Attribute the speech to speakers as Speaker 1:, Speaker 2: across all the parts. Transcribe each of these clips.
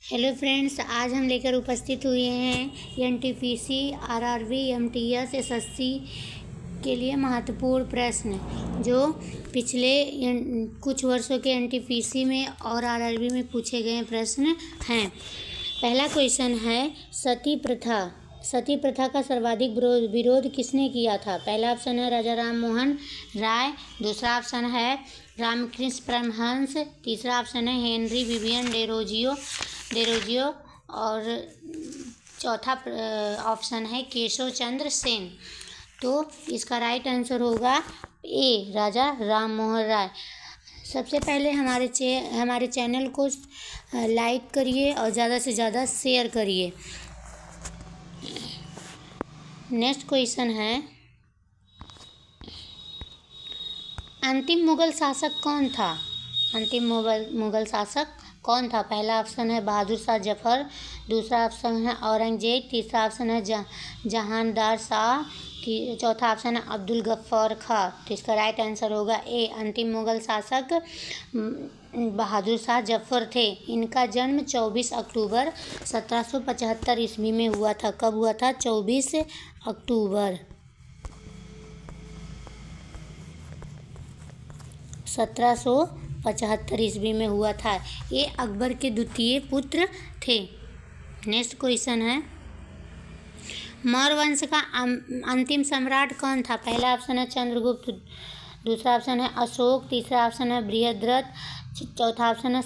Speaker 1: Hello friends, आज हम लेकर उपस्थित हुए हैं एनटीपीसी, आरआरबी, एमटीएस, एसएससी के लिए महत्वपूर्ण प्रश्न जो पिछले कुछ वर्षों के एनटीपीसी में और आरआरबी में पूछे गए प्रश्न हैं। पहला क्वेश्चन है सती प्रथा। सती प्रथा का सर्वाधिक विरोध किसने किया था? पहला ऑप्शन है राजा राम मोहन राय, दूसरा ऑप्शन है रामकृष्ण परमहंस, तीसरा ऑप्शन है हेनरी विवियन डेरोजियो और चौथा ऑप्शन है केशव चंद्र सेन। तो इसका राइट आंसर होगा ए, राजा राम मोहन राय। सबसे पहले हमारे चैनल को लाइक करिए और ज़्यादा से ज़्यादा शेयर करिए। नेक्स्ट क्वेश्चन है अंतिम मुगल शासक कौन था? अंतिम मुगल शासक कौन था? पहला ऑप्शन है बहादुर शाह जफर, दूसरा ऑप्शन है औरंगजेब, तीसरा ऑप्शन है जहानदार शाह, चौथा ऑप्शन है अब्दुल गफ्फार खां। तो इसका राइट आंसर होगा ए, अंतिम मुगल शासक बहादुर शाह जफर थे। इनका जन्म 24 अक्टूबर 1775 ईस्वी में हुआ था। कब हुआ था? 24 अक्टूबर 1775 ईस्वी में हुआ था। ये अकबर के द्वितीय पुत्र थे। नेक्स्ट क्वेश्चन है मौर्य वंश का अंतिम सम्राट कौन था? पहला ऑप्शन है चंद्रगुप्त, दूसरा ऑप्शन है अशोक, तीसरा ऑप्शन है बृहद्रथ, चौथा ऑप्शन है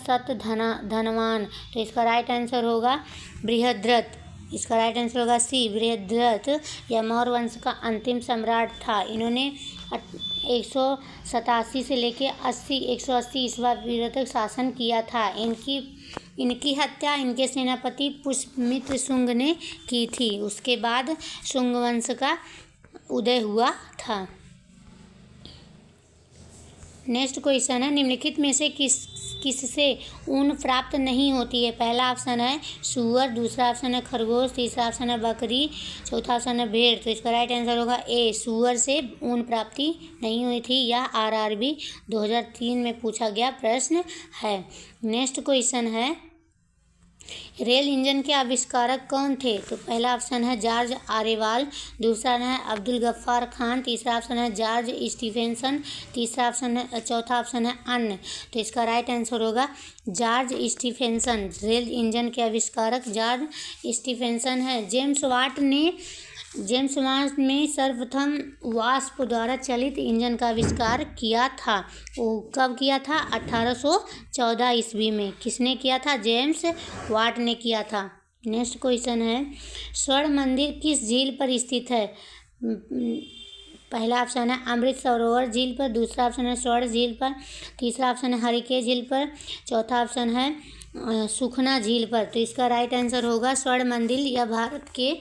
Speaker 1: धनवान। तो इसका राइट आंसर होगा बृहद्रथ। इसका राइट आंसर होगा सी, बृहद्रथ। यह मौर्य वंश का अंतिम सम्राट था। इन्होंने 187 से लेके 180 ईस्वी तक शासन किया था। इनकी हत्या इनके सेनापति पुष्यमित्र शुंग ने की थी। उसके बाद शुंग वंश का उदय हुआ था। नेक्स्ट क्वेश्चन है निम्नलिखित में से किससे ऊन प्राप्त नहीं होती है? पहला ऑप्शन है सूअर, दूसरा ऑप्शन है खरगोश, तीसरा ऑप्शन है बकरी, चौथा ऑप्शन है भेड़। तो इसका राइट आंसर होगा ए, सूअर से ऊन प्राप्ति नहीं हुई थी। यह आरआरबी 2003 में पूछा गया प्रश्न है। नेक्स्ट क्वेश्चन है रेल इंजन के आविष्कारक कौन थे? तो पहला ऑप्शन है जॉर्ज आर्यवाल, दूसरा है अब्दुल गफ्फार खान, तीसरा ऑप्शन है जॉर्ज स्टीफेंसन, चौथा ऑप्शन है अन्य। तो इसका राइट आंसर होगा जॉर्ज स्टीफेंसन। रेल इंजन के आविष्कारक जॉर्ज स्टीफेंसन है। जेम्स वाट ने सर्वप्रथम वाष्प द्वारा चलित इंजन का आविष्कार किया था। वो कब किया था? 1814 ईस्वी में। किसने किया था? जेम्स वाट ने किया था। नेक्स्ट क्वेश्चन है स्वर्ण मंदिर किस झील पर स्थित है? पहला ऑप्शन है अमृत सरोवर झील पर, दूसरा ऑप्शन है स्वर्ण झील पर, तीसरा ऑप्शन है हरिके झील पर, चौथा ऑप्शन है सुखना झील पर। तो इसका राइट आंसर होगा स्वर्ण मंदिर। यह भारत के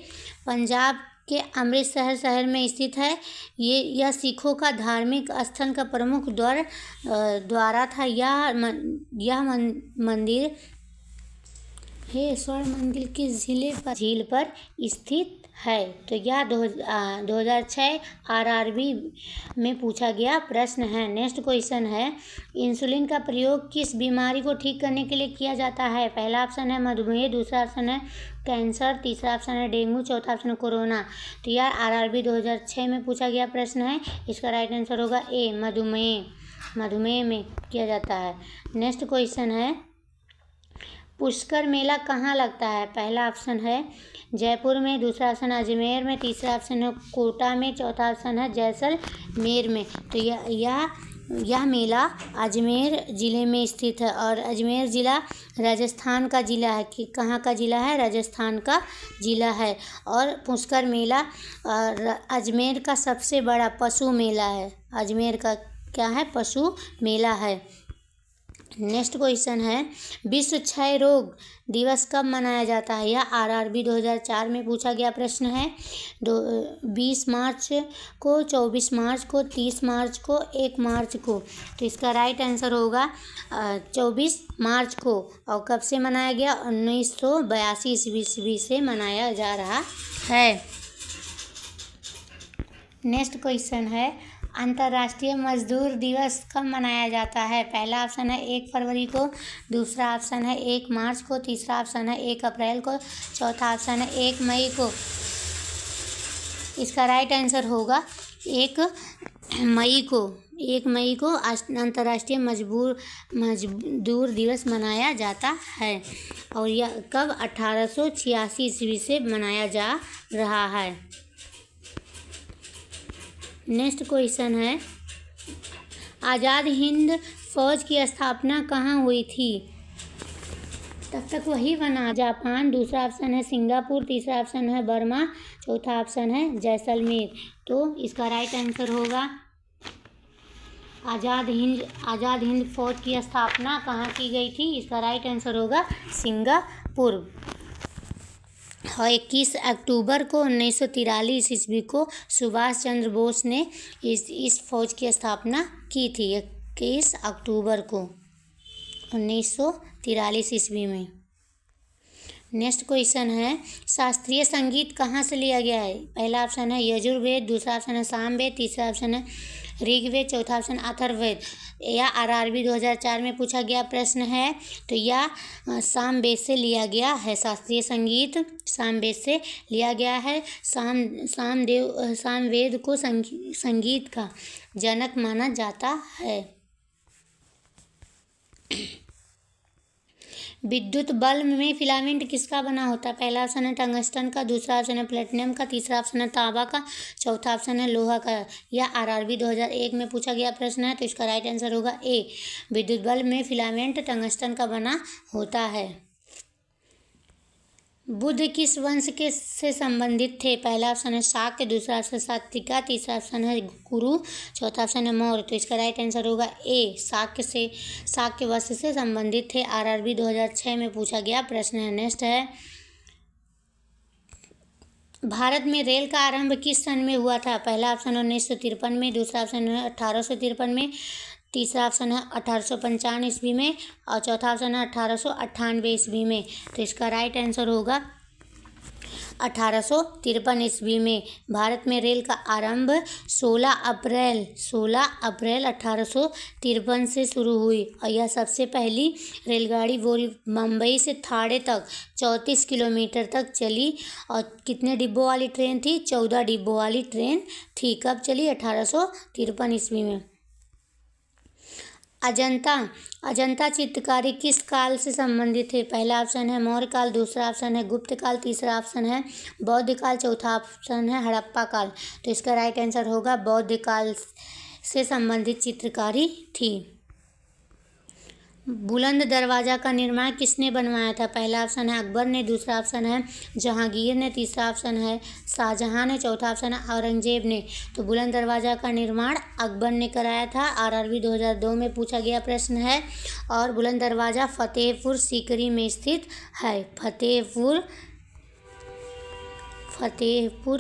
Speaker 1: पंजाब के अमृतसर शहर में स्थित है। यह सिखों का धार्मिक स्थल का प्रमुख द्वारा था। यह मंदिर स्वर्ण मंदिर किस झील पर स्थित है? तो यह 2006 आरआरबी में पूछा गया प्रश्न है। नेक्स्ट क्वेश्चन है इंसुलिन का प्रयोग किस बीमारी को ठीक करने के लिए किया जाता है? पहला ऑप्शन है मधुमेह, दूसरा ऑप्शन है कैंसर, तीसरा ऑप्शन है डेंगू, चौथा ऑप्शन है कोरोना। तो यह आरआरबी 2006 में पूछा गया प्रश्न है। इसका राइट आंसर होगा ए, मधुमेह में किया जाता है। नेक्स्ट क्वेश्चन है पुष्कर मेला कहाँ लगता है? पहला ऑप्शन है जयपुर में, दूसरा ऑप्शन है अजमेर में, तीसरा ऑप्शन है कोटा में, चौथा ऑप्शन है जैसलमेर में। तो यह मेला अजमेर ज़िले में स्थित है और अजमेर ज़िला राजस्थान का ज़िला है। कि कहाँ का ज़िला है? राजस्थान का ज़िला है। और पुष्कर मेला अजमेर का सबसे बड़ा पशु मेला है। अजमेर का क्या है? पशु मेला है। नेक्स्ट क्वेश्चन है विश्व क्षय रोग दिवस कब मनाया जाता है? यह आरआरबी 2004 में पूछा गया प्रश्न है। 20 मार्च को, 24 मार्च को, 30 मार्च को, 1 मार्च को। तो इसका राइट आंसर होगा 24 मार्च को। और कब से मनाया गया? 1982 ईस्वी से मनाया जा रहा है। नेक्स्ट क्वेश्चन है अंतर्राष्ट्रीय मजदूर दिवस कब मनाया जाता है? पहला ऑप्शन है 1 फरवरी को, दूसरा ऑप्शन है 1 मार्च को, तीसरा ऑप्शन है 1 अप्रैल को, चौथा ऑप्शन है 1 मई को। इसका राइट आंसर होगा 1 मई को। 1 मई को अंतर्राष्ट्रीय मजदूर दिवस मनाया जाता है और यह कब 1886 ईस्वी से मनाया जा रहा है। नेक्स्ट क्वेश्चन है, आज़ाद हिंद फौज की स्थापना कहाँ हुई थी? तब तक वही बना, जापान, दूसरा ऑप्शन है सिंगापुर, तीसरा ऑप्शन है बर्मा, चौथा ऑप्शन है जैसलमेर। तो इसका राइट आंसर होगा आज़ाद हिंद फौज की स्थापना कहाँ की गई थी? इसका राइट आंसर होगा सिंगापुर। और 21 अक्टूबर को 1943 ईस्वी को सुभाष चंद्र बोस ने इस फौज की स्थापना की थी। 21 अक्टूबर को 1943 ईस्वी में। नेक्स्ट क्वेश्चन है, शास्त्रीय संगीत कहाँ से लिया गया है? पहला ऑप्शन है यजुर्वेद, दूसरा ऑप्शन है सामवेद, तीसरा ऑप्शन है ऋग्वेद, चौथा ऑप्शन अथर्ववेद। या आरआरबी 2004 में पूछा गया प्रश्न है, तो यह सामवेद से लिया गया है। शास्त्रीय संगीत सामवेद से लिया गया है। सामवेद को संगीत का जनक माना जाता है। विद्युत बल्ब में फिलामेंट किसका बना होता है? पहला ऑप्शन है टंगस्टन का, दूसरा ऑप्शन है प्लेटिनम का, तीसरा ऑप्शन है तांबा का, चौथा ऑप्शन है लोहा का। यह आरआरबी 2001 में पूछा गया प्रश्न है, तो इसका राइट आंसर होगा ए। विद्युत बल्ब में फिलामेंट टंगस्टन का बना होता है। बुद्ध किस वंश के से संबंधित थे? पहला ऑप्शन है शाक्य, दूसरा ऑप्शन सात्विका, तीसरा ऑप्शन है कुरु, चौथा ऑप्शन है मौर्य। तो इसका राइट आंसर होगा ए, शाक्य वंश से संबंधित थे। आरआरबी 2006 में पूछा गया प्रश्न है। नेक्स्ट है, भारत में रेल का आरंभ किस सन में हुआ था? पहला ऑप्शन है 1953 में, दूसरा ऑप्शन है 1853 में, तीसरा ऑप्शन है 1855 ईस्वी में और चौथा ऑप्शन है 1898 ईस्वी में। तो इसका राइट आंसर होगा 1853 ईस्वी में। भारत में रेल का आरंभ 16 अप्रैल 1853 से शुरू हुई और यह सबसे पहली रेलगाड़ी मुंबई से थाणे तक 34 किलोमीटर तक चली। और कितने डिब्बों वाली ट्रेन थी? 14 डिब्बों वाली ट्रेन थी। कब चली? 1853 ईस्वी में। अजंता चित्रकारी किस काल से संबंधित है? पहला ऑप्शन है मौर्य काल, दूसरा ऑप्शन है गुप्त काल, तीसरा ऑप्शन है बौद्ध काल, चौथा ऑप्शन है हड़प्पा काल। तो इसका राइट आंसर होगा बौद्ध काल से संबंधित चित्रकारी थी। बुलंद दरवाज़ा का निर्माण किसने बनवाया था? पहला ऑप्शन है अकबर ने, दूसरा ऑप्शन है जहांगीर ने, तीसरा ऑप्शन है शाहजहां ने, चौथा ऑप्शन है औरंगजेब ने। तो बुलंद दरवाज़ा का निर्माण अकबर ने कराया था। आरआरबी 2002 में पूछा गया प्रश्न है। और बुलंद दरवाज़ा फतेहपुर सीकरी में स्थित है। फतेहपुर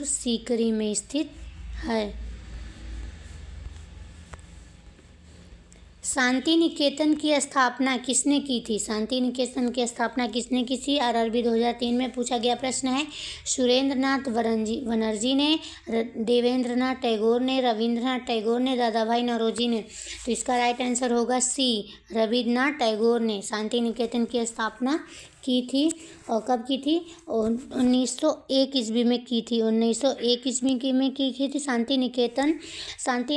Speaker 1: सीकरी में स्थित है। शांति निकेतन की स्थापना किसने की थी? शांति निकेतन की स्थापना किसने की थी? आरआरबी 2003 में पूछा गया प्रश्न है। सुरेंद्रनाथ बनर्जी ने, देवेंद्रनाथ टैगोर ने, रविंद्रनाथ टैगोर ने, दादाभाई नौरोजी ने। तो इसका राइट आंसर होगा सी, रविंद्रनाथ टैगोर ने शांति निकेतन की स्थापना की थी। और कब की थी? 1901 ईस्वी में की थी। 1901 ईस्वी में की थी शांति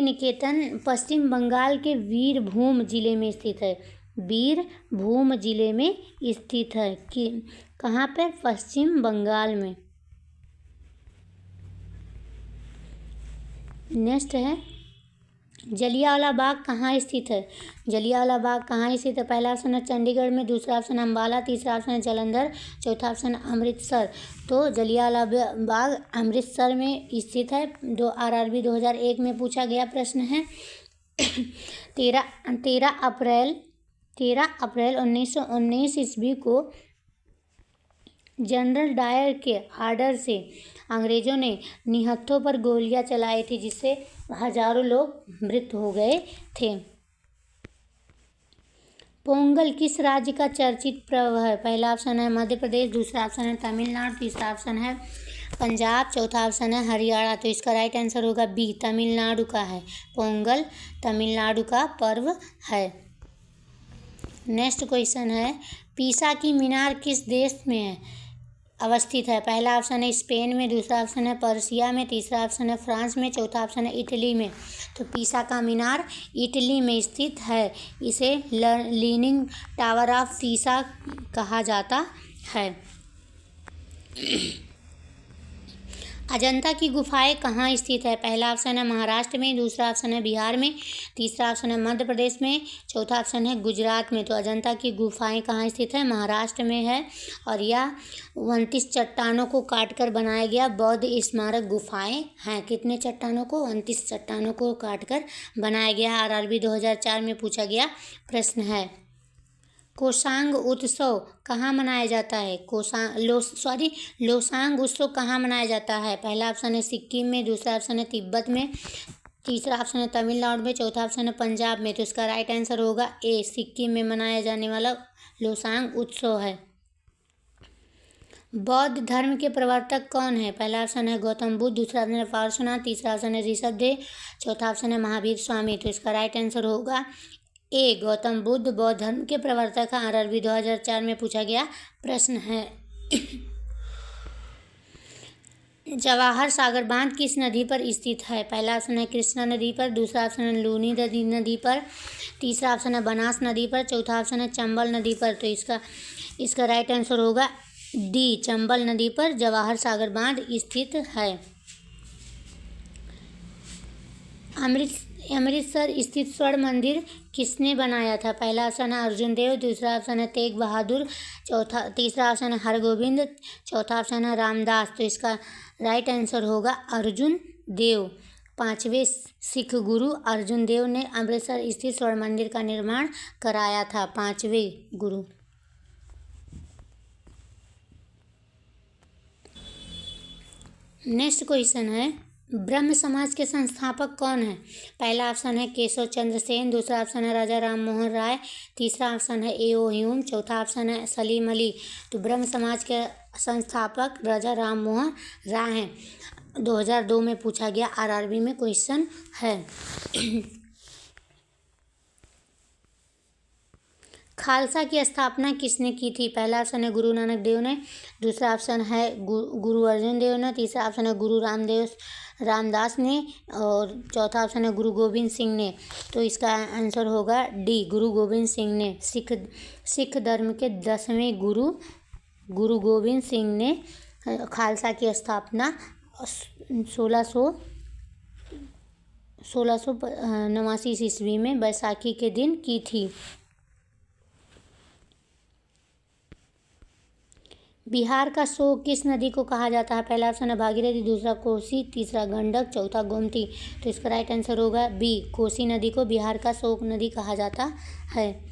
Speaker 1: निकेतन पश्चिम बंगाल के बीरभूम जिले में स्थित है। बीरभूम जिले में स्थित है। कि कहाँ पे? पश्चिम बंगाल में। नेक्स्ट है, जलियांवाला बाग कहाँ स्थित है? जलियांवाला बाग कहाँ स्थित है? पहला ऑप्शन है चंडीगढ़ में, दूसरा ऑप्शन है अम्बाला, तीसरा ऑप्शन है जालंधर, चौथा ऑप्शन है अमृतसर। तो जलियांवाला बाग अमृतसर में स्थित है। आरआरबी 2001 में पूछा गया प्रश्न है। 13 अप्रैल 1919 ईस्वी को जनरल डायर के आर्डर से अंग्रेज़ों ने निहत्थों पर गोलियां चलाई थी, जिससे हजारों लोग मृत हो गए थे। पोंगल किस राज्य का चर्चित पर्व है? पहला ऑप्शन है मध्य प्रदेश, दूसरा ऑप्शन है तमिलनाडु, तीसरा ऑप्शन है पंजाब, चौथा ऑप्शन है हरियाणा, तो इसका राइट आंसर होगा बी, तमिलनाडु का है। पोंगल तमिलनाडु का पर्व है। नेक्स्ट क्वेश्चन है, पीसा की मीनार किस देश में अवस्थित है? पहला ऑप्शन है स्पेन में, दूसरा ऑप्शन है पर्सिया में, तीसरा ऑप्शन है फ्रांस में, चौथा ऑप्शन है इटली में। तो पीसा का मीनार इटली में स्थित है। इसे लीनिंग टावर ऑफ पीसा कहा जाता है। अजंता की गुफाएं कहाँ स्थित है? पहला ऑप्शन है महाराष्ट्र में, दूसरा ऑप्शन है बिहार में, तीसरा ऑप्शन है मध्य प्रदेश में, चौथा ऑप्शन है गुजरात में। तो अजंता की गुफाएं कहाँ स्थित है? महाराष्ट्र में है। और यह 29 चट्टानों को काटकर बनाया गया बौद्ध स्मारक गुफाएं हैं। कितने चट्टानों को? 29 चट्टानों को काटकर बनाया गया है। आरआरबी 2004 में पूछा गया प्रश्न है। कोसांग उत्सव कहाँ मनाया जाता है? लोसांग उत्सव कहाँ मनाया जाता है? पहला ऑप्शन है सिक्किम में, दूसरा ऑप्शन है तिब्बत में, तीसरा ऑप्शन है तमिलनाडु में, चौथा ऑप्शन है पंजाब में। तो इसका राइट आंसर होगा ए, सिक्किम में मनाया जाने वाला लोसांग उत्सव है। बौद्ध धर्म के प्रवर्तक कौन है? पहला ऑप्शन है गौतम बुद्ध, दूसरा ऑप्शन है पार्श्वनाथ, तीसरा ऑप्शन है ऋषभदेव, चौथा ऑप्शन है महावीर स्वामी। तो इसका राइट आंसर होगा ए, गौतम बुद्ध बौद्ध धर्म के प्रवर्तक। आरआरबी 2004 में पूछा गया प्रश्न है। जवाहर सागर बांध किस नदी पर स्थित है? पहला ऑप्शन है कृष्णा नदी पर, दूसरा ऑप्शन है लूनी नदी पर, तीसरा ऑप्शन है बनास नदी पर, चौथा ऑप्शन है चंबल नदी पर। तो इसका राइट आंसर होगा डी, चंबल नदी पर जवाहर सागर बांध स्थित है। अमृतसर स्थित स्वर्ण मंदिर किसने बनाया था? पहला ऑप्शन है अर्जुन देव, दूसरा ऑप्शन है तेग बहादुर, तीसरा ऑप्शन है हरगोविंद, चौथा ऑप्शन है रामदास। तो इसका राइट आंसर होगा अर्जुन देव। 5वें सिख गुरु अर्जुन देव ने अमृतसर स्थित स्वर्ण मंदिर का निर्माण कराया था। 5वें गुरु। नेक्स्ट क्वेश्चन है, ब्रह्म समाज के संस्थापक कौन है? पहला ऑप्शन है केशव चंद्र सेन, दूसरा ऑप्शन है राजा राम मोहन राय, तीसरा ऑप्शन है ए.ओ. ह्यूम, चौथा ऑप्शन है सलीम अली। तो ब्रह्म समाज के संस्थापक राजा राम मोहन राय हैं। 2002 में पूछा गया आरआरबी में क्वेश्चन है। खालसा की स्थापना किसने की थी? पहला ऑप्शन है गुरु नानक देव ने, दूसरा ऑप्शन है गुरु अर्जुन देव ने, तीसरा ऑप्शन है गुरु रामदास ने, और चौथा ऑप्शन है गुरु गोविंद सिंह ने। तो इसका आंसर होगा डी, गुरु गोविंद सिंह ने। सिख धर्म के 10वें गुरु गोविंद सिंह ने खालसा की स्थापना 1689 ईस्वी में बैसाखी के दिन की थी। बिहार का शोक किस नदी को कहा जाता है? पहला ऑप्शन है भागीरथी, दूसरा कोसी, तीसरा गंडक, चौथा गोमती। तो इसका राइट आंसर होगा बी, कोसी नदी को बिहार का शोक नदी कहा जाता है।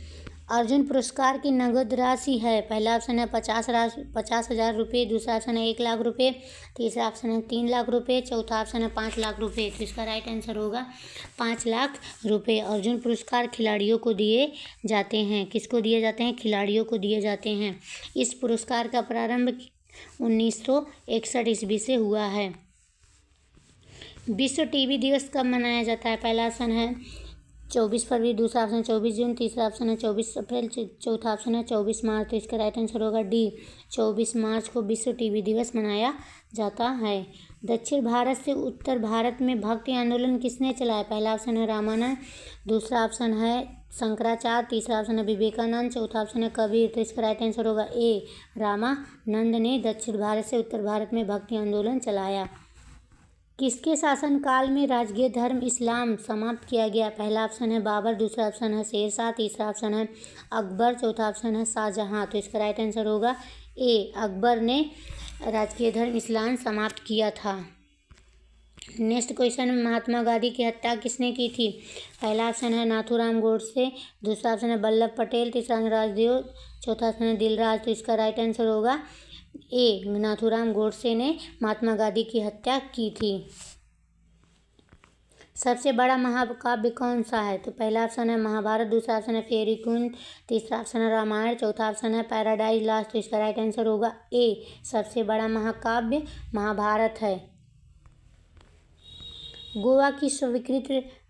Speaker 1: अर्जुन पुरस्कार की नगद राशि है? पहला ऑप्शन है 50,000 रुपये, दूसरा ऑप्शन है 1 लाख रुपये, तीसरा ऑप्शन है 3 लाख रुपये, चौथा ऑप्शन है 5 लाख रुपये। तो इसका राइट आंसर होगा 5 लाख रुपये। अर्जुन पुरस्कार खिलाड़ियों को दिए जाते हैं। किसको दिए जाते हैं? खिलाड़ियों को दिए जाते हैं। इस पुरस्कार का प्रारंभ 1961 ईस्वी से हुआ है। विश्व टीबी दिवस कब मनाया जाता है? पहला ऑप्शन है 24 फरवरी, दूसरा ऑप्शन 24 जून, तीसरा ऑप्शन है 24 अप्रैल, चौथा ऑप्शन है 24 मार्च। तो इसका राइट आंसर होगा डी, 24 मार्च को विश्व टीबी दिवस मनाया जाता है। दक्षिण भारत से उत्तर भारत में भक्ति आंदोलन किसने चलाया? पहला ऑप्शन है रामानंद, दूसरा ऑप्शन है शंकराचार्य, तीसरा ऑप्शन है विवेकानंद, चौथा ऑप्शन है कबीर। तो इसका राइट आंसर होगा ए, रामानंद ने दक्षिण भारत से उत्तर भारत में भक्ति आंदोलन चलाया। किसके शासनकाल में राजकीय धर्म इस्लाम समाप्त किया गया? पहला ऑप्शन है बाबर, दूसरा ऑप्शन है शेरशाह, तीसरा ऑप्शन है अकबर, चौथा ऑप्शन है शाहजहां। तो इसका राइट आंसर होगा ए, अकबर ने राजकीय धर्म इस्लाम समाप्त किया था। नेक्स्ट क्वेश्चन, महात्मा गांधी की हत्या किसने की थी? पहला ऑप्शन है नाथूराम गोडसे, दूसरा ऑप्शन है वल्लभ पटेल, तीसरा ऑप्शन राजदेव, चौथा ऑप्शन है दिलराज। तो इसका राइट आंसर होगा ए, नाथूराम गोडसे ने महात्मा गांधी की हत्या की थी। सबसे बड़ा महाकाव्य कौन सा है? तो पहला ऑप्शन है महाभारत, दूसरा ऑप्शन है फेरी क्वीन, तीसरा ऑप्शन है रामायण, चौथा ऑप्शन है पैराडाइज लॉस्ट। तो इसका राइट आंसर होगा ए, सबसे बड़ा महाकाव्य महाभारत है। गोवा की स्वीकृत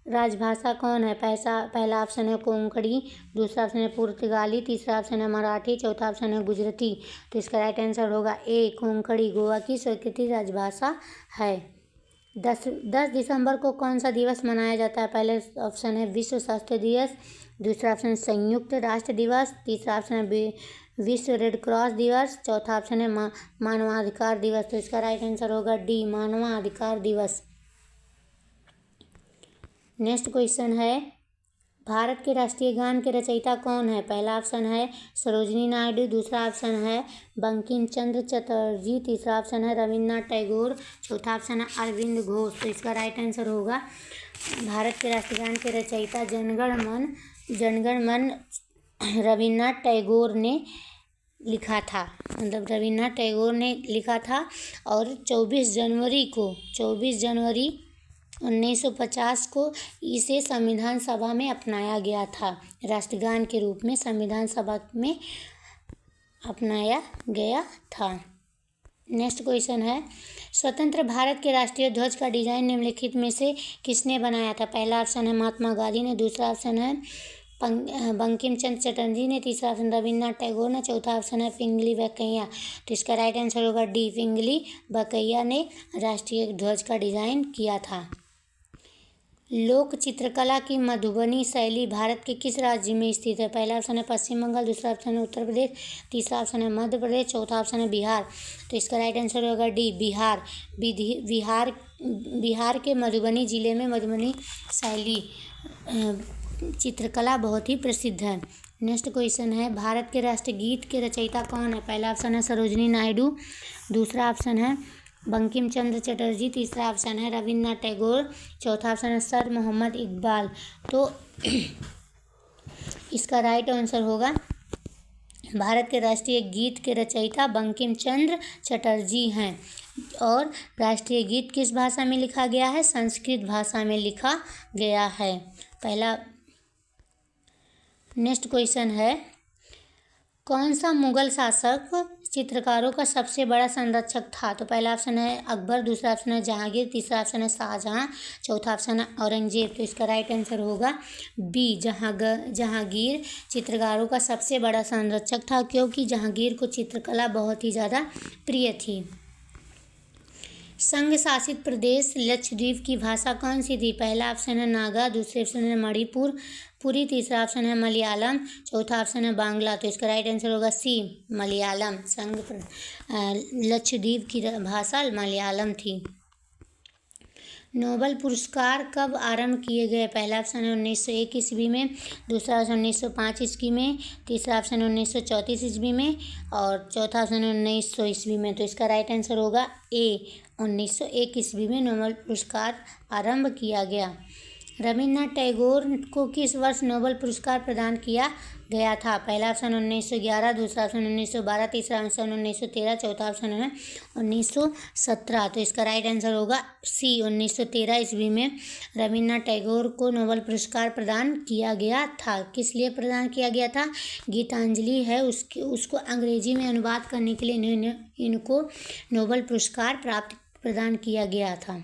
Speaker 1: राजभाषा कौन है? पहला ऑप्शन है कोंकणी, दूसरा ऑप्शन है पुर्तगाली, तीसरा ऑप्शन है मराठी, चौथा ऑप्शन है गुजराती। तो इसका राइट आंसर होगा ए, कोंकणी गोवा की स्वीकृत राजभाषा है। 10 दिसंबर को कौन सा दिवस मनाया जाता है? पहले ऑप्शन है विश्व स्वास्थ्य दिवस, दूसरा ऑप्शन है संयुक्त राष्ट्र दिवस, तीसरा ऑप्शन है विश्व रेड क्रॉस दिवस, चौथा ऑप्शन है मानवाधिकार दिवस। तो इसका राइट आंसर होगा डी, मानवाधिकार दिवस। नेक्स्ट क्वेश्चन है, भारत के राष्ट्रीय गान के रचयिता कौन है? पहला ऑप्शन है सरोजिनी नायडू, दूसरा ऑप्शन है बंकिम चंद्र चटर्जी, तीसरा ऑप्शन है रविन्द्रनाथ टैगोर, चौथा ऑप्शन है अरविंद घोष। तो इसका राइट आंसर होगा भारत के राष्ट्रीय गान के रचयिता जनगण मन रविन्द्रनाथ टैगोर ने लिखा था, मतलब रविन्द्रनाथ टैगोर ने लिखा था। और 24 जनवरी 1950 को इसे संविधान सभा में अपनाया गया था, राष्ट्रगान के रूप में संविधान सभा में अपनाया गया था। नेक्स्ट क्वेश्चन है, स्वतंत्र भारत के राष्ट्रीय ध्वज का डिजाइन निम्नलिखित में से किसने बनाया था? पहला ऑप्शन है महात्मा गांधी ने, दूसरा ऑप्शन है बंकिम चंद्र चटर्जी ने, तीसरा ऑप्शन रविन्द्रनाथ टैगोर ने, चौथा ऑप्शन है पिंगली वेंकैया। तो इसका राइट आंसर होगा डी, पिंगली वेंकैया ने राष्ट्रीय ध्वज का डिजाइन किया था। लोक चित्रकला की मधुबनी शैली भारत के किस राज्य में स्थित है? पहला ऑप्शन है पश्चिम बंगाल, दूसरा ऑप्शन है उत्तर प्रदेश, तीसरा ऑप्शन है मध्य प्रदेश, चौथा ऑप्शन है बिहार। तो इसका राइट आंसर होगा डी, बिहार। बिहार के मधुबनी जिले में मधुबनी शैली चित्रकला बहुत ही प्रसिद्ध है। नेक्स्ट क्वेश्चन है, भारत के राष्ट्रगीत के रचयिता कौन है? पहला ऑप्शन है सरोजिनी नायडू, दूसरा ऑप्शन है बंकिम चंद्र चटर्जी, तीसरा ऑप्शन है रविन्द्रनाथ टैगोर, चौथा ऑप्शन है सर मोहम्मद इकबाल। तो इसका राइट आंसर होगा भारत के राष्ट्रीय गीत के रचयिता बंकिम चंद्र चटर्जी हैं। और राष्ट्रीय गीत किस भाषा में लिखा गया है? संस्कृत भाषा में लिखा गया है। पहला नेक्स्ट क्वेश्चन है, कौन सा मुगल शासक चित्रकारों का सबसे बड़ा संरक्षक था? तो पहला ऑप्शन है अकबर, दूसरा ऑप्शन है जहांगीर, तीसरा ऑप्शन है शाहजहां, चौथा ऑप्शन है औरंगजेब। तो इसका राइट आंसर होगा बी, जहांगीर चित्रकारों का सबसे बड़ा संरक्षक था, क्योंकि जहांगीर को चित्रकला बहुत ही ज़्यादा प्रिय थी। संघ शासित प्रदेश लक्षद्वीप की भाषा कौन सी थी? पहला ऑप्शन है नागा, दूसरे ऑप्शन है मणिपुरी, तीसरा ऑप्शन है मलयालम, चौथा ऑप्शन है बांग्ला। तो इसका राइट आंसर होगा सी, मलयालम। लक्षद्वीप की भाषा मलयालम थी। नोबेल पुरस्कार कब आरंभ किए गए? पहला ऑप्शन है 1901 ईस्वी में, दूसरा ऑप्शन 1905 ईस्वी में, तीसरा ऑप्शन 1934 ईस्वी में और चौथा ऑप्शन 1900 ईस्वी में। तो इसका राइट आंसर होगा ए, 1901 ईस्वी में नोबेल पुरस्कार आरंभ किया गया। रविन्द्रनाथ टैगोर को किस वर्ष नोबेल पुरस्कार प्रदान किया गया था? पहला ऑप्शन 1911, दूसरा ऑप्शन 1912, तीसरा ऑप्शन 1913, चौथा ऑप्शन है 1917। तो इसका राइट आंसर होगा सी, 1913 ईस्वी में रविन्द्रनाथ टैगोर को नोबेल पुरस्कार प्रदान किया गया था। किस लिए प्रदान किया गया था? गीतांजलि है उसको अंग्रेजी में अनुवाद करने के लिए इनको नोबेल पुरस्कार प्रदान किया गया था।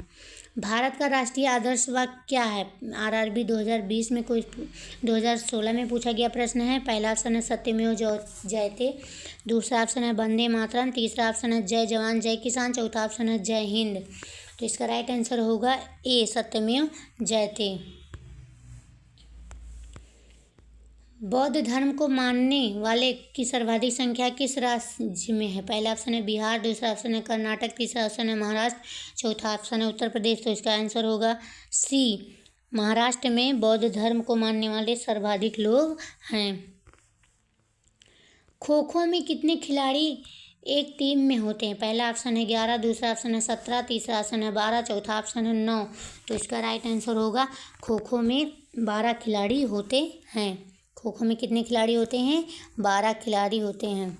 Speaker 1: भारत का राष्ट्रीय आदर्श वाक्य क्या है? आरआरबी 2020 में 2016 में पूछा गया प्रश्न है। पहला ऑप्शन है सत्यमेव जयते, दूसरा ऑप्शन है वंदे मातरम, तीसरा ऑप्शन है जय जवान जय किसान, चौथा ऑप्शन है जय हिंद। तो इसका राइट आंसर होगा ए, सत्यमेव जयते। बौद्ध धर्म को मानने वाले की सर्वाधिक संख्या किस राज्य में है? पहला ऑप्शन है बिहार, दूसरा ऑप्शन है कर्नाटक, तीसरा ऑप्शन है महाराष्ट्र, चौथा ऑप्शन है उत्तर प्रदेश। तो इसका आंसर होगा सी, महाराष्ट्र में बौद्ध धर्म को मानने वाले सर्वाधिक लोग हैं। खो खो में कितने खिलाड़ी एक टीम में होते हैं? पहला ऑप्शन है 11, दूसरा ऑप्शन है 17, तीसरा ऑप्शन है 12, चौथा ऑप्शन है 9। तो इसका राइट आंसर होगा खो खो में 12 खिलाड़ी होते हैं। खो खो में कितने खिलाड़ी होते हैं? 12 खिलाड़ी होते हैं।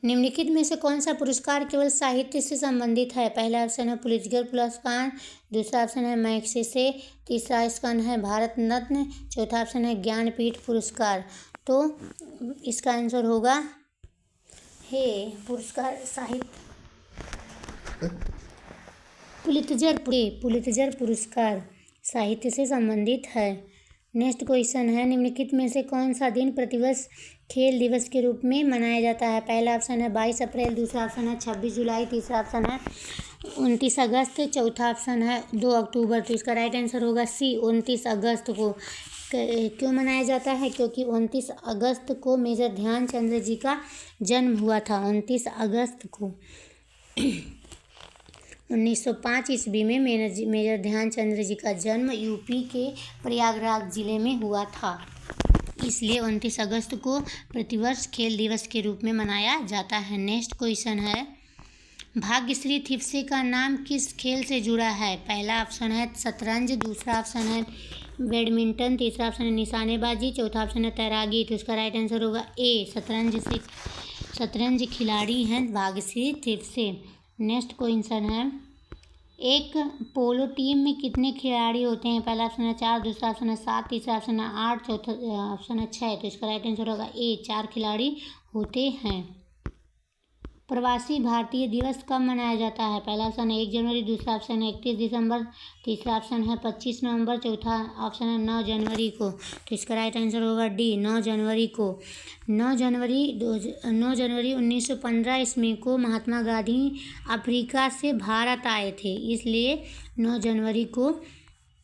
Speaker 1: निम्नलिखित में से कौन सा पुरस्कार केवल साहित्य से संबंधित है? पहला ऑप्शन है पुलित्जर पुरस्कार, दूसरा ऑप्शन है मैग्सेसे, तीसरा ऑप्शन है भारत रत्न, चौथा ऑप्शन है ज्ञानपीठ पुरस्कार। तो इसका आंसर होगा हे पुरस्कार साहित्य पुलित्जर पुरस्कार साहित्य से संबंधित है। नेक्स्ट क्वेश्चन है, निम्नलिखित में से कौन सा दिन प्रतिवर्ष खेल दिवस के रूप में मनाया जाता है? पहला ऑप्शन है 22 अप्रैल, दूसरा ऑप्शन है 26 जुलाई, तीसरा ऑप्शन है 29 अगस्त, चौथा ऑप्शन है 2 अक्टूबर। तो इसका राइट आंसर होगा सी 29 अगस्त को। क्यों मनाया जाता है? क्योंकि 29 अगस्त को मेजर ध्यानचंद जी का जन्म हुआ था। 29 अगस्त को 1905 ईस्वी में मेजर ध्यानचंद जी का जन्म यूपी के प्रयागराज जिले में हुआ था, इसलिए 29 अगस्त को प्रतिवर्ष खेल दिवस के रूप में मनाया जाता है। नेक्स्ट क्वेश्चन है, भाग्यश्री थिप्से का नाम किस खेल से जुड़ा है? पहला ऑप्शन है शतरंज, दूसरा ऑप्शन है बैडमिंटन, तीसरा ऑप्शन है निशानेबाजी, चौथा ऑप्शन है तैराकी। तो इसका राइट आंसर होगा ए शतरंज खिलाड़ी हैं भाग्यश्री थिप्से। नेक्स्ट क्वेश्चन है, एक पोलो टीम में कितने खिलाड़ी होते हैं? पहला ऑप्शन है 4, दूसरा ऑप्शन है 7, तीसरा ऑप्शन है 8, चौथा ऑप्शन है 6। तो इसका राइट आंसर होगा ए 4 खिलाड़ी होते हैं। प्रवासी भारतीय दिवस कब मनाया जाता है? पहला ऑप्शन है 1 जनवरी, दूसरा ऑप्शन है 31 दिसंबर, तीसरा ऑप्शन है 25 नवंबर, चौथा ऑप्शन है 9 जनवरी को। तो इसका राइट आंसर होगा डी 9 जनवरी को। 9 जनवरी 1915 ईस्वी को महात्मा गांधी अफ्रीका से भारत आए थे, इसलिए 9 जनवरी को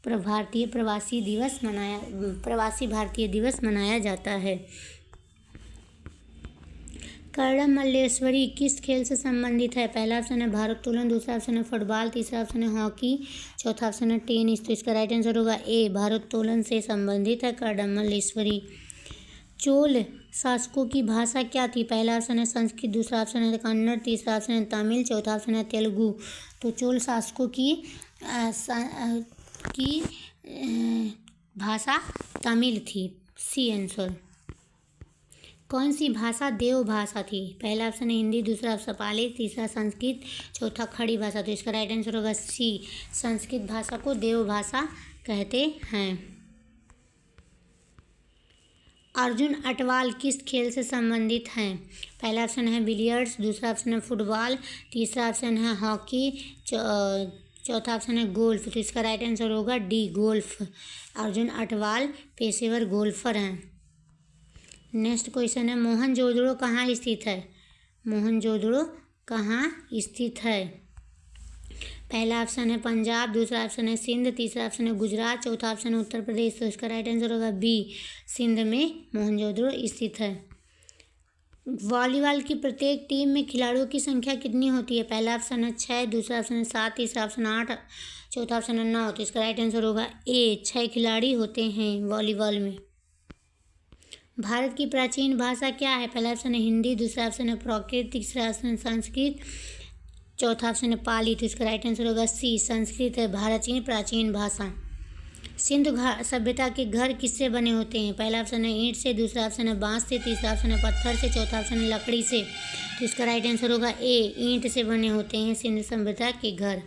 Speaker 1: प्रवासी भारतीय दिवस मनाया जाता है। कर्दम मल्लेश्वरी किस खेल से संबंधित है? पहला ऑप्शन है भारोत्तोलन, दूसरा ऑप्शन है फुटबॉल, तीसरा ऑप्शन है हॉकी, चौथा ऑप्शन है टेनिस। तो इसका राइट आंसर होगा ए भारोत्तोलन से संबंधित है कर्दम मल्लेश्वरी। चोल शासकों की भाषा क्या थी? पहला ऑप्शन है संस्कृत, दूसरा ऑप्शन है कन्नड़, तीसरा ऑप्शन है तमिल, चौथा ऑप्शन है तेलुगु। तो चोल शासकों की भाषा तमिल थी। C answer. कौन सी भाषा देव भाषा थी? पहला ऑप्शन है हिंदी, दूसरा ऑप्शन पाली, तीसरा संस्कृत, चौथा खड़ी भाषा। तो इसका राइट आंसर होगा सी संस्कृत भाषा को देव भाषा कहते हैं। अर्जुन अटवाल किस खेल से संबंधित हैं? पहला ऑप्शन है बिलियर्ड्स, दूसरा ऑप्शन है फुटबॉल, तीसरा ऑप्शन है हॉकी, चौथा ऑप्शन है गोल्फ। तो इसका राइट आंसर होगा डी गोल्फ। अर्जुन अटवाल पेशेवर गोल्फर हैं। नेक्स्ट क्वेश्चन है, मोहनजोदड़ो कहाँ स्थित है? मोहनजोदड़ो कहाँ स्थित है? पहला ऑप्शन है पंजाब, दूसरा ऑप्शन है सिंध, तीसरा ऑप्शन है गुजरात, चौथा ऑप्शन है उत्तर प्रदेश। तो इसका राइट आंसर होगा बी सिंध में मोहनजोदड़ो स्थित है। वॉलीबॉल की प्रत्येक टीम में खिलाड़ियों की संख्या कितनी होती है? पहला ऑप्शन है 6, दूसरा ऑप्शन है 7, तीसरा ऑप्शन 8, चौथा ऑप्शन है 9। तो इसका राइट आंसर होगा ए 6 खिलाड़ी होते हैं वॉलीबॉल में। भारत की प्राचीन भाषा क्या है? पहला ऑप्शन है हिंदी, दूसरा ऑप्शन है प्राकृत, तीसरा ऑप्शन है संस्कृत, चौथा ऑप्शन है पाली। तो इसका राइट आंसर होगा सी संस्कृत है भारत की प्राचीन भाषा। सिंधु सभ्यता के घर किससे बने होते हैं? पहला ऑप्शन है ईंट से, दूसरा ऑप्शन है बांस से, तीसरा ऑप्शन है पत्थर से, चौथा ऑप्शन है लकड़ी से। तो इसका राइट आंसर होगा ए ईंट से बने होते हैं सिंधु सभ्यता के घर।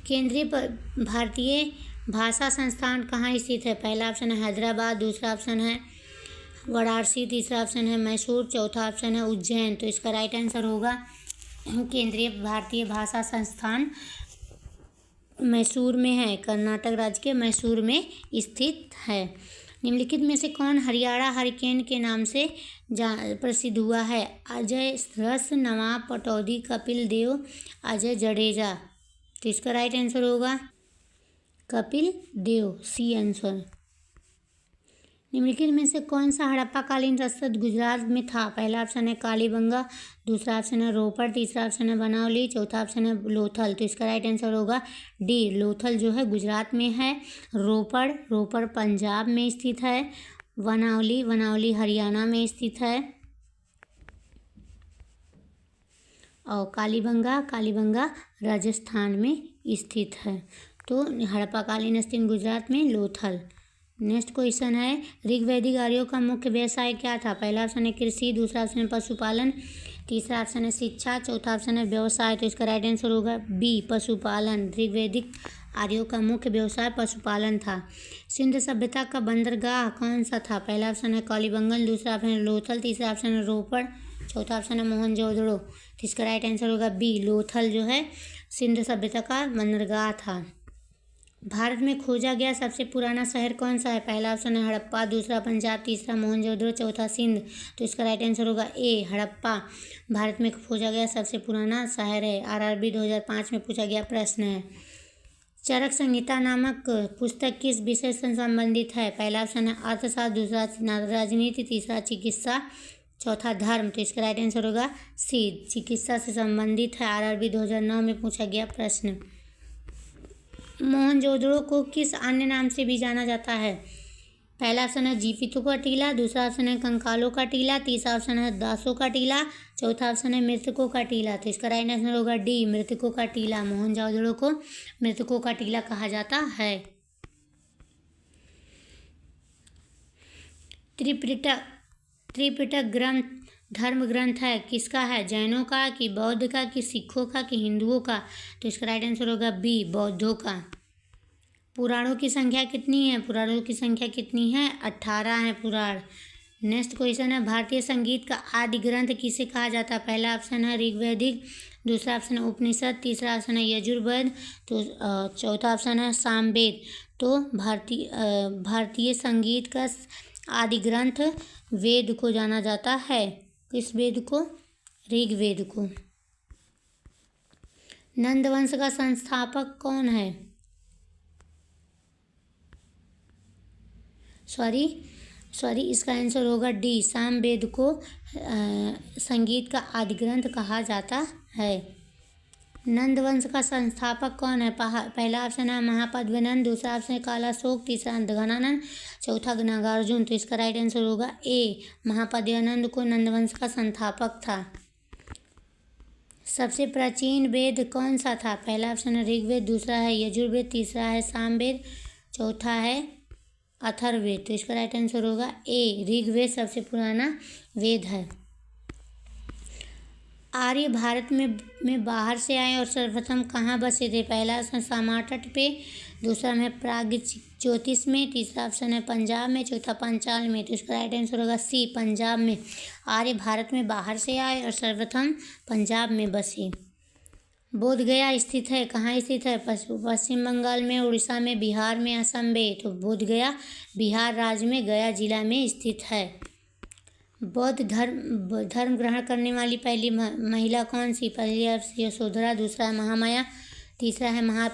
Speaker 1: केंद्रीय भारतीय भाषा संस्थान कहाँ स्थित है? पहला ऑप्शन है हैदराबाद, दूसरा ऑप्शन है वाराणसी, तीसरा ऑप्शन है मैसूर, चौथा ऑप्शन है उज्जैन। तो इसका राइट आंसर होगा केंद्रीय भारतीय भाषा संस्थान मैसूर में है, कर्नाटक राज्य के मैसूर में स्थित है। निम्नलिखित में से कौन हरियाणा हरिकेन के नाम से प्रसिद्ध हुआ है? अजय रस, नवाब पटौदी, कपिल देव, अजय जडेजा। तो इसका राइट आंसर होगा कपिल देव। C answer. निम्नलिखित में से कौन सा हड़प्पाकालीन रसद गुजरात में था? पहला ऑप्शन है कालीबंगा, दूसरा ऑप्शन है रोपड़, तीसरा ऑप्शन है बनावली, चौथा ऑप्शन है लोथल। तो इसका राइट आंसर होगा डी लोथल जो है गुजरात में है, रोपड़ पंजाब में स्थित है, बनावली हरियाणा में स्थित है और कालीबंगा राजस्थान में स्थित है। तो हड़प्पाकालीन स्थित गुजरात में लोथल। नेक्स्ट क्वेश्चन है, ऋग्वैदिक आर्यों का मुख्य व्यवसाय क्या था? पहला ऑप्शन है कृषि, दूसरा ऑप्शन है पशुपालन, तीसरा ऑप्शन है शिक्षा, चौथा ऑप्शन है व्यवसाय। तो इसका राइट आंसर होगा बी, पशुपालन। ऋग्वैदिक आर्यों का मुख्य व्यवसाय पशुपालन था। सिंधु सभ्यता का बंदरगाह कौन सा था? पहला ऑप्शन है कौलीबंगन, दूसरा ऑप्शन है लोथल, तीसरा ऑप्शन है रोपड़, चौथा ऑप्शन है मोहनजोदड़ो। तो इसका राइट आंसर होगा बी, लोथल जो है सिंधु सभ्यता का बंदरगाह था। भारत में खोजा गया सबसे पुराना शहर कौन सा है? पहला ऑप्शन है हड़प्पा, दूसरा पंजाब, तीसरा मोहनजोदड़ो, चौथा सिंध। तो इसका राइट आंसर होगा ए, हड़प्पा भारत में खोजा गया सबसे पुराना शहर है। आरआरबी 2005 में पूछा गया प्रश्न है। चरक संहिता नामक पुस्तक किस विषय से संबंधित है? पहला ऑप्शन है अर्थशास्त्र, दूसरा राजनीति, तीसरा चिकित्सा, चौथा धर्म। तो इसका राइट आंसर होगा सी, चिकित्सा से संबंधित है। आरआरबी 2009 में पूछा गया प्रश्न। मोहनजोदड़ो को किस अन्य नाम से भी जाना जाता है? पहला ऑप्शन है जीवितों का टीला, दूसरा ऑप्शन है कंकालों का टीला, तीसरा ऑप्शन है दासों का टीला, चौथा ऑप्शन है मृतकों का टीला। तो इसका राइट आंसर होगा डी, मृतकों का टीला। मोहनजोदड़ो को मृतकों का टीला कहा जाता है। त्रिपिटक ग्रंथ धर्म ग्रंथ है किसका है? जैनों का, कि बौद्ध का, कि सिखों का, कि हिंदुओं का? तो इसका राइट आंसर होगा बी, बौद्धों का। पुराणों की संख्या कितनी है? पुराणों की संख्या कितनी है? 18 है पुराण। नेक्स्ट क्वेश्चन है, भारतीय संगीत का आदि ग्रंथ किसे कहा जाता है? पहला ऑप्शन है ऋग्वैदिक, दूसरा ऑप्शन है उपनिषद, तीसरा ऑप्शन है यजुर्वेद, तो चौथा ऑप्शन है सामवेद। तो भारतीय संगीत का आदि ग्रंथ वेद को जाना जाता है। किस वेद को? ऋग्वेद को। नंद वंश का संस्थापक कौन है? सॉरी इसका आंसर होगा डी, सामवेद को संगीत का आदि ग्रंथ कहा जाता है। नंद वंश का संस्थापक कौन है? पहला ऑप्शन है महापद्मनंद, दूसरा ऑप्शन है कालाशोक, तीसरा घनानंद, चौथा नागार्जुन। तो इसका राइट आंसर होगा ए, महापद्मनंद को नंद वंश का संस्थापक था। सबसे प्राचीन वेद कौन सा था? पहला ऑप्शन है ऋग्वेद, दूसरा है यजुर्वेद, तीसरा है सामवेद, चौथा है अथर्ववेद। तो इसका राइट आंसर होगा ए, ऋग्वेद सबसे पुराना वेद है। आर्य भारत में बाहर से आए और सर्वप्रथम कहाँ बसे थे? पहला ऑप्शन सामार पे, दूसरा में प्रागज्योतिष में, तीसरा ऑप्शन है पंजाब में, चौथा पांचाल में। तो इसका राइट आंसर होगा सी, पंजाब में। आर्य भारत में बाहर से आए और सर्वप्रथम पंजाब में बसे। बोध गया स्थित है, कहाँ स्थित है? पश्चिम बंगाल में, उड़ीसा में, बिहार में, असम में। तो बोध गया बिहार राज्य में गया जिला में स्थित है। बौद्ध धर्म ग्रहण करने वाली पहली महिला कौन सी? पहली है यशोधरा, दूसरा है महामाया, तीसरा है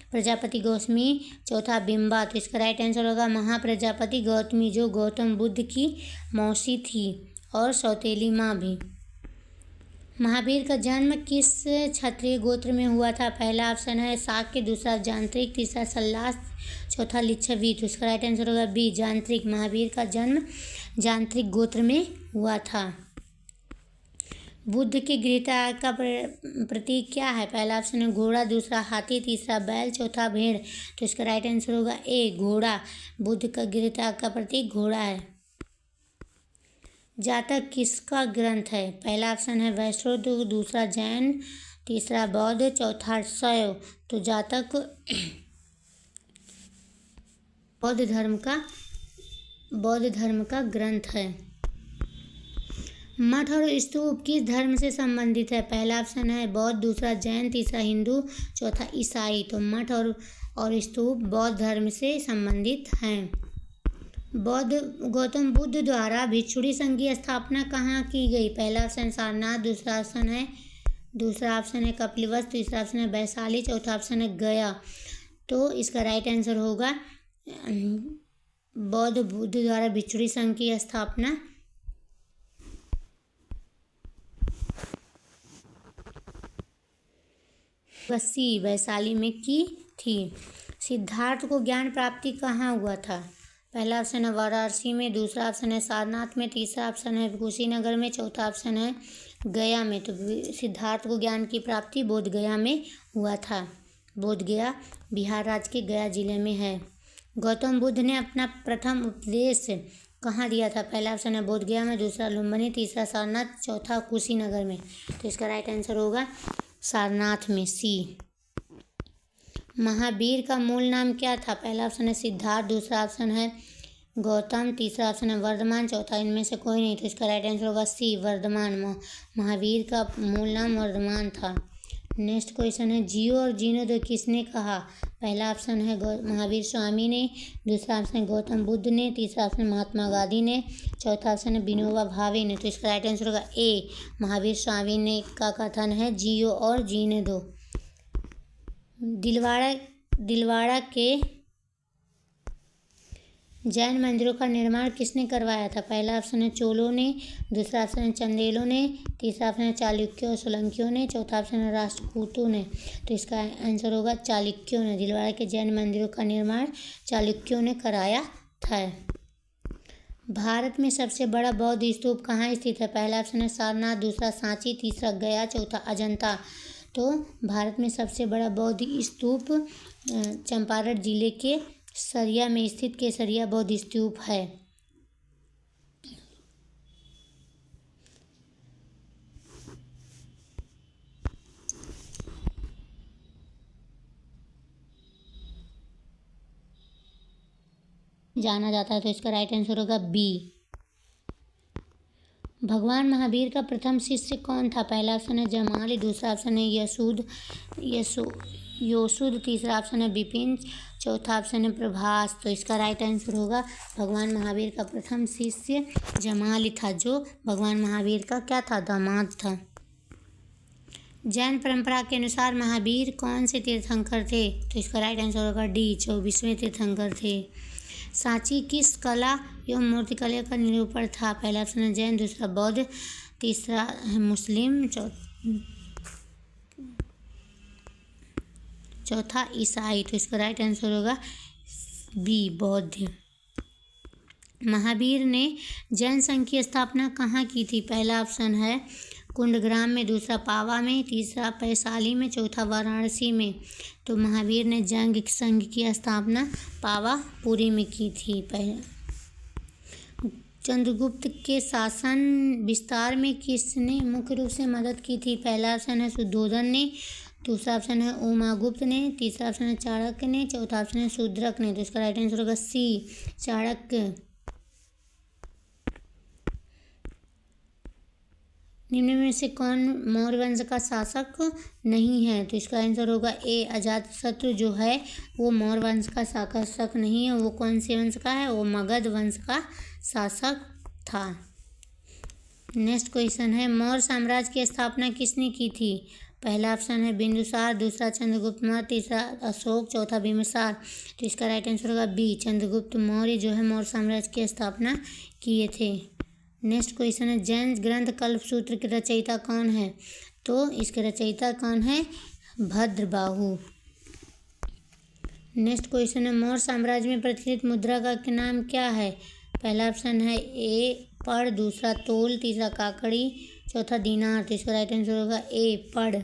Speaker 1: प्रजापति गौतमी, चौथा बिंबा। तो इसका राइट आंसर होगा महाप्रजापति गौतमी, जो गौतम बुद्ध की मौसी थी और सौतेली माँ भी। महावीर का जन्म किस क्षत्रिय गोत्र में हुआ था? पहला ऑप्शन है शाक्य, दूसरा जांत्रिक, तीसरा सल्लास, चौथा लिच्छवी। तो इसका राइट आंसर होगा बी, जांत्रिक। महावीर का जन्म जांत्रिक गोत्र में हुआ था। बुद्ध के गृहत्याग का प्रतीक क्या है? पहला ऑप्शन है घोड़ा, दूसरा हाथी, तीसरा बैल, चौथा भेड़। तो इसका राइट आंसर होगा ए, घोड़ा। बुद्ध का गृहत्याग का प्रतीक घोड़ा है। जातक किसका ग्रंथ है? पहला ऑप्शन है वैष्णव, दूसरा जैन, तीसरा बौद्ध, चौथा शैव। तो जातक बौद्ध धर्म का ग्रंथ है। मठ और स्तूप किस धर्म से संबंधित है? पहला ऑप्शन है बौद्ध, दूसरा जैन, तीसरा हिंदू, चौथा ईसाई। तो मठ और स्तूप बौद्ध धर्म से संबंधित हैं। गौतम बुद्ध द्वारा भिक्षुणी संघ की स्थापना कहाँ की गई? पहला ऑप्शन सारनाथ, दूसरा ऑप्शन है कपिलवस्तु, तीसरा ऑप्शन है वैशाली, चौथा ऑप्शन है गया। तो इसका राइट आंसर होगा बौद्ध बुद्ध द्वारा भिक्षुणी संघ की स्थापना वैशाली में की थी। सिद्धार्थ को ज्ञान प्राप्ति कहाँ हुआ था? पहला ऑप्शन है वाराणसी में, दूसरा ऑप्शन है सारनाथ में, तीसरा ऑप्शन है कुशीनगर में, चौथा ऑप्शन है गया में। तो सिद्धार्थ को ज्ञान की प्राप्ति बोध गया में हुआ था। बोध गया बिहार राज्य के गया जिले में है। गौतम बुद्ध ने अपना प्रथम उपदेश कहाँ दिया था? पहला ऑप्शन है बोधगया में, दूसरा लुम्बिनी, तीसरा सारनाथ, चौथा कुशीनगर में। तो इसका राइट आंसर होगा सारनाथ में, सी। महावीर का मूल नाम क्या था? पहला ऑप्शन है सिद्धार्थ, दूसरा ऑप्शन है गौतम, तीसरा ऑप्शन है वर्धमान, चौथा इनमें से कोई नहीं। तो इसका राइट आंसर होगा सी, वर्धमान। महावीर का मूल नाम वर्धमान था। नेक्स्ट क्वेश्चन है जियो और जीने दो किसने कहा? पहला ऑप्शन है महावीर स्वामी ने, दूसरा ऑप्शन है गौतम बुद्ध ने, तीसरा ऑप्शन महात्मा गांधी ने, चौथा ऑप्शन है विनोबा भावे ने। तो इसका राइट आंसर होगा ए, महावीर स्वामी ने का कथन है जियो और जीने दो। दिलवाड़ा के जैन मंदिरों का निर्माण किसने करवाया था? पहला ऑप्शन है चोलों ने, दूसरा ऑप्शन है चंदेलों ने, तीसरा ऑप्शन है चालुक्यों और सोलंकियों ने, चौथा ऑप्शन है राष्ट्रकूटों ने। तो इसका आंसर होगा चालुक्यों ने। दिलवाड़ा के जैन मंदिरों का निर्माण चालुक्यों ने कराया था। भारत में सबसे बड़ा बौद्ध स्तूप कहाँ स्थित है? पहला ऑप्शन है सारनाथ, दूसरा सांची, तीसरा गया, चौथा अजंता। तो भारत में सबसे बड़ा बौद्ध स्तूप चंपारण जिले के सरिया में स्थित केसरिया बौद्ध स्तूप है। जाना जाता है। तो इसका राइट आंसर होगा बी। भगवान महावीर का प्रथम शिष्य कौन था? पहला ऑप्शन है जमाली, दूसरा ऑप्शन है योसुद, तीसरा ऑप्शन है विपिन, चौथा ऑप्शन है प्रभास। तो इसका राइट आंसर होगा भगवान महावीर का प्रथम शिष्य जमाली था, जो भगवान महावीर का क्या था? दामाद था। जैन परंपरा के अनुसार महावीर कौन से तीर्थंकर थे? तो इसका राइट आंसर होगा डी, 24वें तीर्थंकर थे। सांची किस कला एवं मूर्तिकला का निरूपण था? पहला ऑप्शन है जैन, दूसरा बौद्ध, तीसरा है मुस्लिम, चौथा ईसाई। तो इसका राइट आंसर होगा बी, बौद्ध। महावीर ने जैन संघ की स्थापना कहाँ की थी? पहला ऑप्शन है कुंडग्राम में, दूसरा पावा में, तीसरा पैसाली में, चौथा वाराणसी में। तो महावीर ने जैन संघ की स्थापना पावापुरी में की थी। चंद्रगुप्त के शासन विस्तार में किसने मुख्य रूप से मदद की थी? पहला ऑप्शन है शुद्धोधन ने, दूसरा ऑप्शन है उमागुप्त ने, तीसरा ऑप्शन है चाणक्य ने, चौथा ऑप्शन है शूद्रक ने। तो इसका राइट आंसर होगा सी, चाणक्य। निम्न में से कौन मौर्य वंश का शासक नहीं है? तो इसका आंसर होगा ए, अजातशत्रु जो है वो मौर्य वंश का शासक नहीं है। वो कौन से वंश का है? वो मगध वंश का शासक था। नेक्स्ट क्वेश्चन है मौर्य साम्राज्य की स्थापना किसने की थी? पहला ऑप्शन है बिंदुसार, दूसरा चंद्रगुप्त मौर्य, तीसरा अशोक, चौथा बिम्बिसार। तो इसका राइट आंसर होगा बी, चंद्रगुप्त मौर्य जो है मौर्य साम्राज्य की स्थापना किए थे। नेक्स्ट क्वेश्चन है जैन ग्रंथ कल्पसूत्र के रचयिता कौन है? तो इसके रचयिता कौन है? भद्रबाहु। नेक्स्ट क्वेश्चन है मौर्य साम्राज्य में प्रचलित मुद्रा का नाम क्या है? पहला ऑप्शन है ए पढ़, दूसरा तोल, तीसरा काकड़ी, चौथा दीनार। तो इसका राइट आंसर होगा ए, पढ़।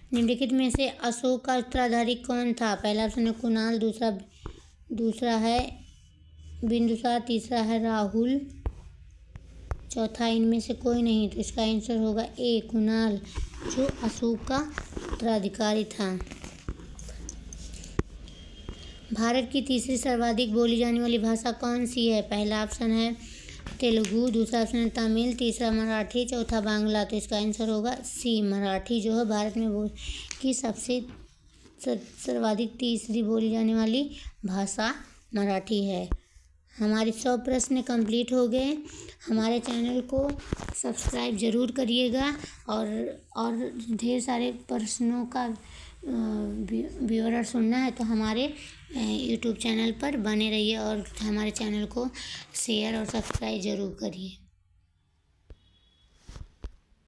Speaker 1: निम्नलिखित में से अशोक का उत्तराधारी कौन था? पहला ऑप्शन है कुणाल, दूसरा है बिंदुसार, तीसरा है राहुल, चौथा इनमें से कोई नहीं। तो इसका आंसर होगा ए, कुणाल, जो अशोक का उत्तराधिकारी था। भारत की तीसरी सर्वाधिक बोली जाने वाली भाषा कौन सी है? पहला ऑप्शन है तेलुगु, दूसरा ऑप्शन है तमिल, तीसरा मराठी, चौथा बांग्ला। तो इसका आंसर होगा सी, मराठी जो है भारत में की सबसे सर्वाधिक तीसरी बोली जाने वाली भाषा मराठी है। हमारे 100 प्रश्न कंप्लीट हो गए। हमारे चैनल को सब्सक्राइब ज़रूर करिएगा और ढेर सारे प्रश्नों का विवरण सुनना है तो हमारे यूट्यूब चैनल पर बने रहिए और हमारे चैनल को शेयर और सब्सक्राइब ज़रूर करिए।